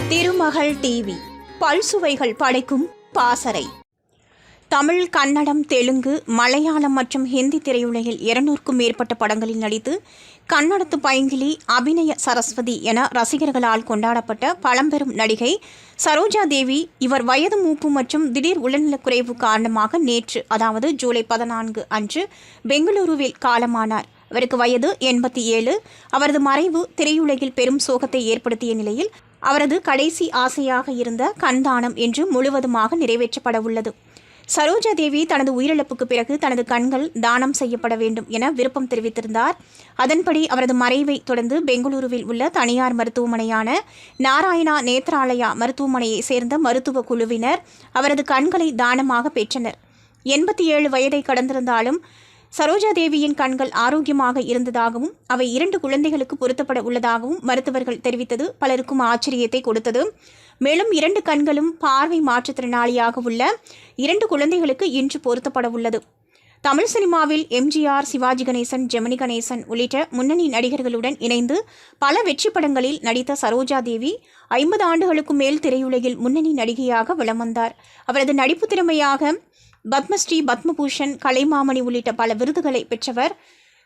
திருமகள் TV பல்சுவைகள் படைக்கும் பாசறை. தமிழ், கன்னடம், தெலுங்கு, மலையாளம் மற்றும் ஹிந்தி திரையுலகில் 200க்கும் மேற்பட்ட படங்களில் நடித்து கன்னடத்து பைங்கிலி, அபிநய சரஸ்வதி என ரசிகர்களால் கொண்டாடப்பட்ட பழம்பெரும் நடிகை சரோஜா தேவி. இவர் வயது மூப்பு மற்றும் திடீர் உடல்நலக்குறைவு காரணமாக நேற்று, அதாவது ஜூலை 14 அன்று பெங்களூருவில் காலமானார். அவருக்கு வயது 87. அவரது மறைவு திரையுலகில் பெரும் சோகத்தை ஏற்படுத்திய நிலையில் அவரது கடைசி ஆசையாக இருந்த கண்தானம் இன்று முழுவதுமாக நிறைவேற்றப்பட உள்ளது. சரோஜா தேவி தனது உயிரிழப்புக்கு பிறகு தனது கண்கள் தானம் செய்யப்பட வேண்டும் என விருப்பம் தெரிவித்திருந்தார். அதன்படி அவரது மறைவை தொடர்ந்து பெங்களூருவில் உள்ள தனியார் மருத்துவமனையான நாராயணா நேத்ராலயா மருத்துவமனையை சேர்ந்த மருத்துவ குழுவினர் அவரது கண்களை தானமாக பெற்றனர். 87 வயதை கடந்திருந்தாலும் சரோஜா தேவியின் கண்கள் ஆரோக்கியமாக இருந்ததாகவும் அவை 2 குழந்தைகளுக்கு பொருத்தப்பட உள்ளதாகவும் மருத்துவர்கள் தெரிவித்தது பலருக்கும் ஆச்சரியத்தை கொடுத்தது. மேலும் 2 கண்களும் பார்வை மாற்றுத்திறனாளியாக உள்ள 2 குழந்தைகளுக்கு இன்று பொருத்தப்பட உள்ளது. தமிழ் சினிமாவில் எம்ஜிஆர், சிவாஜி கணேசன், ஜெமினி கணேசன் உள்ளிட்ட முன்னணி நடிகர்களுடன் இணைந்து பல வெற்றி படங்களில் நடித்த சரோஜா தேவி 50 ஆண்டுகளுக்கும் மேல் திரையுலகில் முன்னணி நடிகையாக வலம் வந்தார். அவரது நடிப்பு திறமையாக பத்மஸ்ரீ, பத்மபூஷன், கலைமாமணி உள்ளிட்ட பல விருதுகளை பெற்றவர்.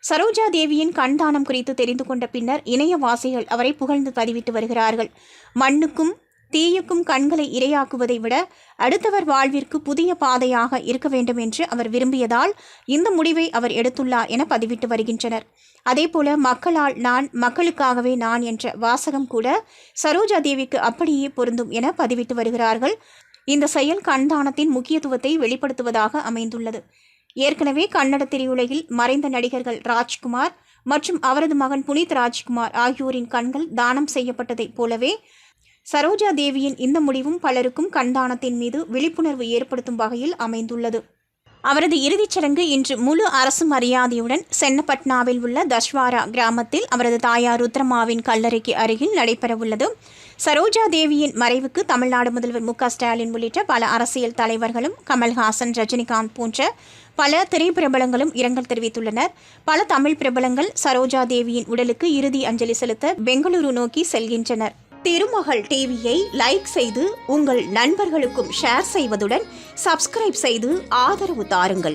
சரோஜா தேவியின் கண்தானம் குறித்து தெரிந்து கொண்ட பின்னர் இணையவாசிகள் அவரை புகழ்ந்து பதிவிட்டு வருகிறார்கள். மண்ணுக்கும் தீயுக்கும் கண்களை இரையாக்குவதை விட அடுத்தவர் வாழ்விற்கு புதிய பாதையாக இருக்க வேண்டும் என்று அவர் விரும்பியதால் இந்த முடிவை அவர் எடுத்துள்ளார் என பதிவிட்டு வருகின்றனர். அதேபோல மக்களால் நான், மக்களுக்காகவே நான் என்ற வாசகம் கூட சரோஜா தேவிக்கு அப்படியே பொருந்தும் என பதிவிட்டு வருகிறார்கள். இந்த செயல் கண்தானத்தின் முக்கியத்துவத்தை வெளிப்படுத்துவதாக அமைந்துள்ளது. ஏற்கனவே கன்னட திரையுலகில் மறைந்த நடிகர்கள் ராஜ்குமார் மற்றும் அவரது மகன் புனித் ராஜ்குமார் ஆகியோரின் கண்கள் தானம் செய்யப்பட்டதைப் போலவே சரோஜா தேவியின் இந்த முடிவும் பலருக்கும் கண்தானத்தின் மீது விழிப்புணர்வு ஏற்படுத்தும் வகையில் அமைந்துள்ளது. அவரது இறுதிச் சடங்கு இன்று முழு அரசு மரியாதையுடன் சென்னப்பட்னாவில் உள்ள தஷ்வாரா கிராமத்தில் அவரது தாயார் ருத்ரமாவின் கல்லறைக்கு அருகில் நடைபெறவுள்ளது. சரோஜா தேவியின் மறைவுக்கு தமிழ்நாடு முதல்வர் மு.க.ஸ்டாலின் உள்ளிட்ட பல அரசியல் தலைவர்களும், கமல்ஹாசன், ரஜினிகாந்த் போன்ற பல திரைப்பிரபலங்களும் இரங்கல் தெரிவித்துள்ளனர். பல தமிழ் பிரபலங்கள் சரோஜா தேவியின் உடலுக்கு இறுதி அஞ்சலி செலுத்த பெங்களூரு நோக்கி செல்கின்றனர். திருமகள் டிவியை லைக் செய்து உங்கள் நண்பர்களுக்கும் ஷேர் செய்வதுடன் சப்ஸ்கிரைப் செய்து ஆதரவு தாருங்கள்.